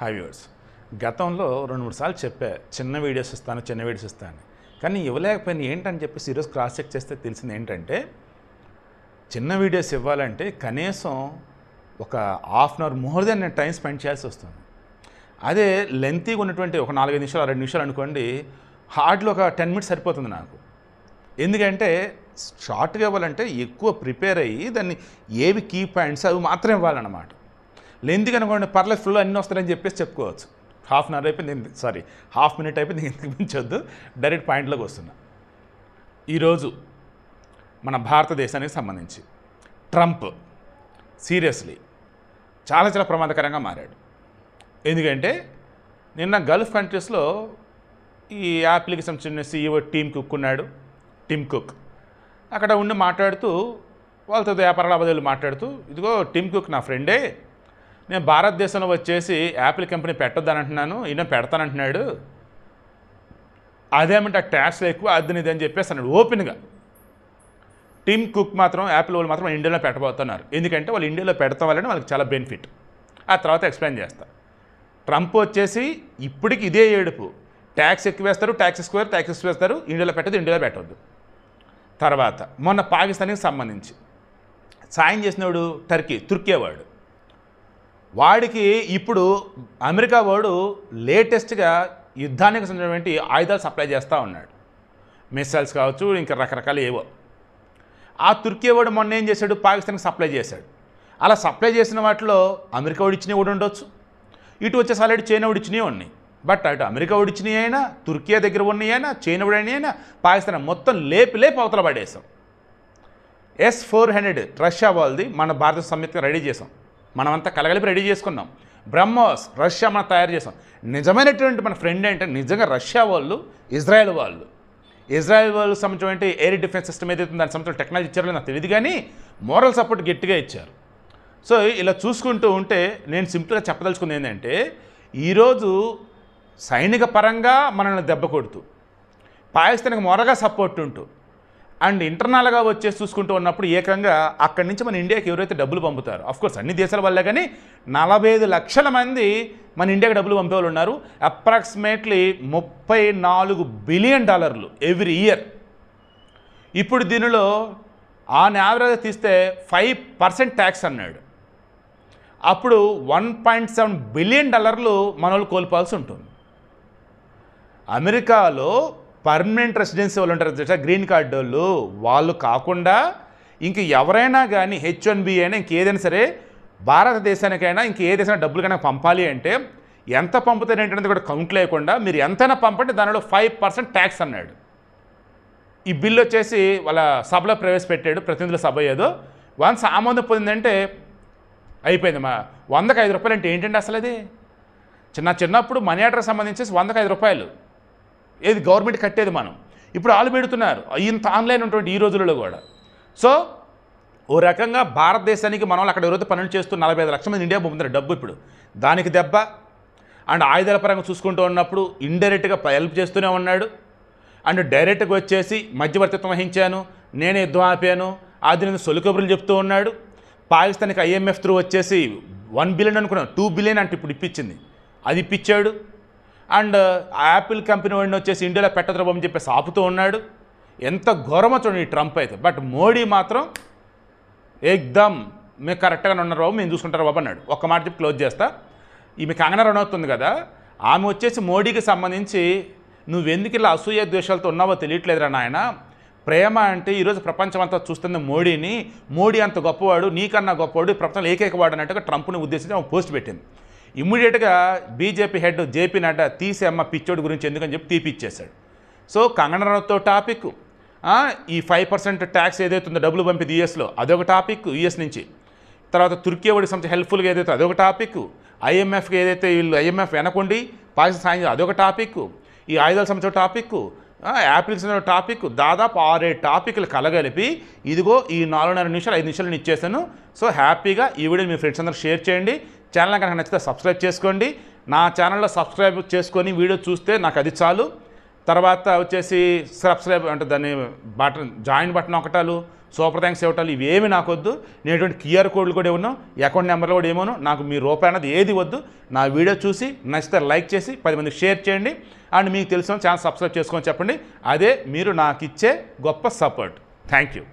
Hi viewers. గతంలో 2-3 సార్లు చెప్పా చిన్న వీడియోస్ ఇస్తాను. కానీ ఇవ్వలేకపోయినా ఏంటని చెప్పేసి ఈరోజు క్రాస్ చెక్ చేస్తే తెలిసింది ఏంటంటే, చిన్న వీడియోస్ ఇవ్వాలంటే కనీసం ఒక half an hour more than నేను టైం స్పెండ్ చేయాల్సి వస్తుంది. అదే లెంతీగా ఉన్నటువంటి ఒక 4-5 నిమిషాలు 2 నిమిషాలు అనుకోండి, హార్డ్లో ఒక 10 మినిట్స్ సరిపోతుంది నాకు. ఎందుకంటే షార్ట్గా ఇవ్వాలంటే ఎక్కువ ప్రిపేర్ అయ్యి దాన్ని ఏవి కీ పాయింట్స్ అవి మాత్రం ఇవ్వాలన్నమాట. లెంతీగా అనుకోండి పర్లేదు ఫుల్ అన్నీ వస్తాయని చెప్పేసి చెప్పుకోవచ్చు. హాఫ్ అన్ అవర్ అయిపోయింది, హాఫ్ మినిట్ అయిపోయింది, ఎందుకు మించొద్దు, డైరెక్ట్ పాయింట్లోకి వస్తున్నా. ఈరోజు మన భారతదేశానికి సంబంధించి ట్రంప్ సీరియస్లీ చాలా ప్రమాదకరంగా మారాడు. ఎందుకంటే నిన్న గల్ఫ్ కంట్రీస్లో ఈ యాపిల్కి సంబంధించిన CEO టిమ్ కుక్ అక్కడ ఉండి మాట్లాడుతూ వాళ్ళతో వ్యాపార లావాదేవీలు మాట్లాడుతూ, ఇదిగో టిమ్ కుక్ నా ఫ్రెండే, నేను భారతదేశంలో వచ్చేసి యాపిల్ కంపెనీ పెట్టొద్దని అంటున్నాను, ఈయన పెడతానంటున్నాడు, అదేమంటే ఆ ట్యాక్స్లు ఎక్కువ అది ఇది అని చెప్పేసి అన్నాడు ఓపెన్గా. టిమ్ కుక్ మాత్రం యాపిల్ వాళ్ళు మాత్రం ఇండియాలో పెట్టబోతున్నారు. ఎందుకంటే వాళ్ళు ఇండియాలో పెడతాం వల్లనే వాళ్ళకి చాలా బెనిఫిట్. ఆ తర్వాత ఎక్స్ప్లెయిన్ చేస్తా. ట్రంప్ వచ్చేసి ఇప్పటికి ఇదే ఏడుపు, ట్యాక్స్ ఎక్కువ వేస్తారు, ఇండియాలో పెట్టొద్దు. తర్వాత మొన్న పాకిస్తాన్కి సంబంధించి సాయం చేసినవాడు తుర్కీ వాడికి ఇప్పుడు అమెరికా వాడు లేటెస్ట్గా యుద్ధానికి సంబంధించినటువంటి ఆయుధాలు సప్లై చేస్తూ ఉన్నాడు. మిసైల్స్ కావచ్చు, ఇంకా రకరకాల ఏవో. ఆ తుర్కీ వాడు మొన్న ఏం చేశాడు, పాకిస్తాన్కి సప్లై చేశాడు. అలా సప్లై చేసిన వాటిలో అమెరికా వాడు ఇచ్చినవి కూడా ఉండొచ్చు, ఇటు వచ్చేసి ఆల్రెడీ చైనా వాడు ఇచ్చినవి ఉన్నాయి. బట్ అటు అమెరికా వాడు ఇచ్చినవి అయినా, తుర్కీ దగ్గర ఉన్నవి అయినా, చైనా వాడు అయినా, పాకిస్తాన్ మొత్తం లేపి అవతల పడేసాం. S-400 రష్యా వాళ్ళది మన భారత సంయుక్తంగా రెడీ చేసాం, మనమంతా కలగలిపి రెడీ చేసుకున్నాం. బ్రహ్మోస్ రష్యా మనం తయారు చేసాం. నిజమైనటువంటి మన ఫ్రెండ్ ఏంటంటే నిజంగా రష్యా వాళ్ళు, ఇజ్రాయెల్ వాళ్ళకి సంబంధించిన ఎయిర్ డిఫెన్స్ సిస్టమ్ ఏదైతే దానికి సంబంధించిన టెక్నాలజీ ఇచ్చారో నాకు తెలియదు, కానీ మోరల్ సపోర్ట్ గట్టిగా ఇచ్చారు. సో ఇలా చూసుకుంటూ ఉంటే నేను సింపుల్గా చెప్పదలుచుకుంది ఏంటంటే, ఈరోజు సైనిక పరంగా మనల్ని దెబ్బ కొడుతూ, పాకిస్తాన్కి మొరగా సపోర్ట్ ఉంటూ, అండ్ ఇంటర్నల్గా వచ్చేసి చూసుకుంటూ ఉన్నప్పుడు ఏకంగా అక్కడి నుంచి మన ఇండియాకి ఎవరైతే డబ్బులు పంపుతారో, అఫ్కోర్స్ అన్ని దేశాల వల్లే, కానీ 45 లక్షల మంది మన ఇండియాకి డబ్బులు పంపే వాళ్ళు ఉన్నారు. Approximately $34 billion every year. ఇప్పుడు దీనిలో ఆన్ యావరేజ్ తీస్తే 5% ట్యాక్స్ అన్నాడు. అప్పుడు $1.7 బిలియన్ మన వాళ్ళు కోల్పోవాల్సి ఉంటుంది. అమెరికాలో పర్మనెంట్ రెసిడెన్సీ వాళ్ళు ఉంటారు, గ్రీన్ కార్డు వాళ్ళు కాకుండా ఇంక ఎవరైనా కానీ H-1B అయినా ఇంకేదైనా సరే భారతదేశానికైనా ఇంకే దేశమైనా డబ్బులకైనా పంపాలి అంటే ఎంత పంపుతారు ఏంటనేది కూడా కౌంట్ లేకుండా మీరు ఎంతైనా పంపండి, దానిలో 5% ట్యాక్స్ అన్నాడు. ఈ బిల్లు వచ్చేసి వాళ్ళ సభలో ప్రవేశపెట్టాడు, ప్రతినిధుల సభ ఏదో. వన్స్ ఆమోదం పొందిందంటే అయిపోయింది. మా $105 అంటే ఏంటంటే అసలు అది చిన్నప్పుడు మనీ ఆర్డర్కి సంబంధించి $105 ఏది గవర్నమెంట్ కట్టేది మనం, ఇప్పుడు వాళ్ళు పెడుతున్నారు ఇంత ఆన్లైన్ ఉన్నటువంటి ఈ రోజులలో కూడా. సో ఓ రకంగా భారతదేశానికి మన వాళ్ళు అక్కడ ఎవరైతే పనులు చేస్తూ 45 లక్షల మంది ఇండియా పంపుతున్నారు డబ్బు, ఇప్పుడు దానికి దెబ్బ. అండ్ ఆయుధాల పరంగా చూసుకుంటూ ఉన్నప్పుడు ఇండైరెక్ట్గా హెల్ప్ చేస్తూనే ఉన్నాడు. అండ్ డైరెక్ట్గా వచ్చేసి మధ్యవర్తిత్వం వహించాను, నేనే యుద్ధం ఆపాను, ఆదిన సొలికబుర్లు చెప్తూ ఉన్నాడు. పాకిస్తాన్కి IMF త్రూ వచ్చేసి 1 బిలియన్ అనుకున్నాను, 2 బిలియన్ అంటే ఇప్పుడు ఇప్పించింది, అది ఇప్పించాడు. అండ్ యాపిల్ కంపెనీ వాడిని వచ్చేసి ఇండియాలో పెట్టద్రబని చెప్పేసి ఆపుతూ ఉన్నాడు. ఎంత ఘోరమో చూడండి ఈ ట్రంప్ అయితే. బట్ మోడీ మాత్రం ఏక్దమ్ మేము కరెక్ట్గానే ఉన్నారు బాబు, మేము చూసుకుంటారు బాబు అన్నాడు. ఒక్క మాట చెప్పి క్లోజ్ చేస్తా. ఈమె కంగనా రనౌత్ ఉంది కదా, ఆమె వచ్చేసి మోడీకి సంబంధించి నువ్వెందుకు ఇలా అసూయ ద్వేషాలతో ఉన్నావో తెలియట్లేదురా నాయన, ప్రేమ అంటే ఈరోజు ప్రపంచం అంతా చూస్తుంది మోడీని, మోడీ అంత గొప్పవాడు, నీకన్నా గొప్పవాడు, ప్రపంచంలో ఏకైకవాడు అన్నట్టుగా ట్రంప్ని ఉద్దేశించి ఆమె పోస్ట్ పెట్టింది. ఇమ్మీడియట్గా బీజేపీ హెడ్ JP నడ్డా తీసి అమ్మ పిచ్చోడి గురించి ఎందుకని చెప్పి తీపిచ్చేశాడు. సో కంగనా రనౌత్తో టాపిక్, ఈ 5% ట్యాక్స్ ఏదైతే ఉందో డబ్బులు పంపిది యూఎస్లో అదొక టాపిక్, యూఎస్ నుంచి. తర్వాత తుర్కీ వాడికి సంబంధించి హెల్ప్ఫుల్గా ఏదైతే అదొక టాపిక్, IMFకి ఏదైతే వీళ్ళు IMF వెనకుండి పాకిస్తాన్ సాయం అదొక టాపిక్, ఈ ఆయుధాల సంబంధించిన టాపిక్, యాపిల్స్ టాపిక్, దాదాపు 6-7 టాపిక్లు కలగలిపి ఇదిగో ఈ 4.5 నిమిషాలు 5 నిమిషాలు నేను ఇచ్చేసాను. సో హ్యాపీగా ఈ వీడియో మీ ఫ్రెండ్స్ అందరూ షేర్ చేయండి. ఛానల్ కనుక నచ్చితే సబ్స్క్రైబ్ చేసుకోండి. నా ఛానల్లో సబ్స్క్రైబ్ చేసుకొని వీడియో చూస్తే నాకు అది చాలు. తర్వాత వచ్చేసి సబ్స్క్రైబ్ అంటే దాన్ని జాయిన్ బటన్ ఒకటాలు, సూపర్ థ్యాంక్స్ ఇవ్వటాలు ఇవేమి నాకు వద్దు. నేను క్యూఆర్ కోడ్లు కూడా ఇవ్వను, అకౌంట్ నెంబర్లు కూడా ఏమోను. నాకు మీ రూపాయి అన్నది ఏది వద్దు. నా వీడియో చూసి నచ్చితే లైక్ చేసి 10 మందికి షేర్ చేయండి. అండ్ మీకు తెలిసిన ఛానల్ సబ్స్క్రైబ్ చేసుకొని చెప్పండి. అదే మీరు నాకు ఇచ్చే గొప్ప సపోర్ట్. Thank you.